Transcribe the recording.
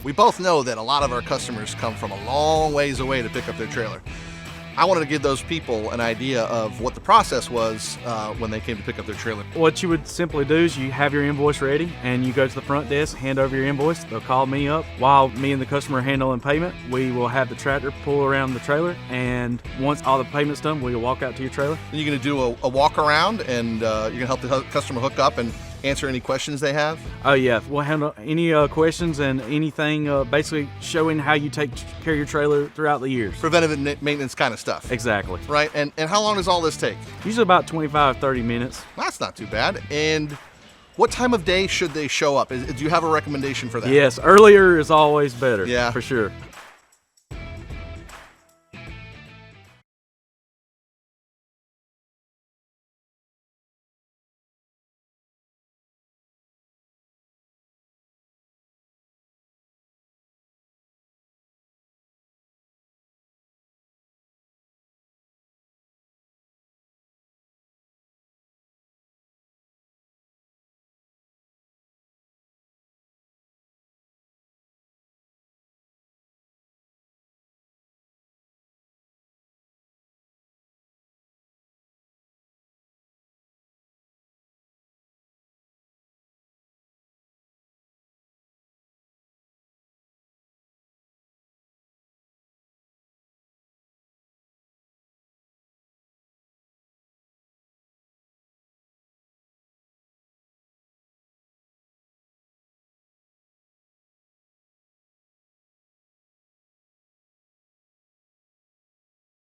We both know that a lot of our customers come from a long ways away to pick up their trailer. I wanted to give those people an idea of what the process was when they came to pick up their trailer. What you would simply do is you have your invoice ready and you go to the front desk, hand over your invoice. They'll call me up. While me and the customer are handling payment, we will have the tractor pull around the trailer, and once all the payment's done, we'll walk out to your trailer. Then you're going to do a walk around, and you're going to help the customer hook up and answer any questions they have? Oh yeah, we'll handle any questions and anything, basically showing how you take care of your trailer throughout the years. Preventative maintenance kind of stuff. Exactly. Right, and how long does all this take? Usually about 25-30 minutes. That's not too bad. And what time of day should they show up? Do you have a recommendation for that? Yes, earlier is always better. Yeah. For sure.